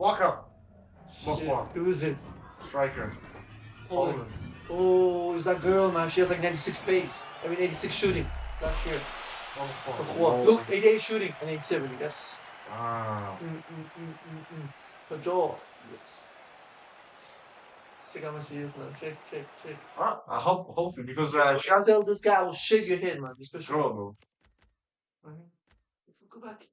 Walker. Shit. Walker. Who is it? Striker. Poland. Poland. Oh, is that girl, man? She has like 96 pace. I mean, 86 shooting last year. Oh, Look, 88 shooting and 87, yes. Wow. Good job. Yes. Check how much she is now. Check. I hope, hopefully, because she Can't tell this guy will shake your head, man. Just to show. girl, bro. Go back.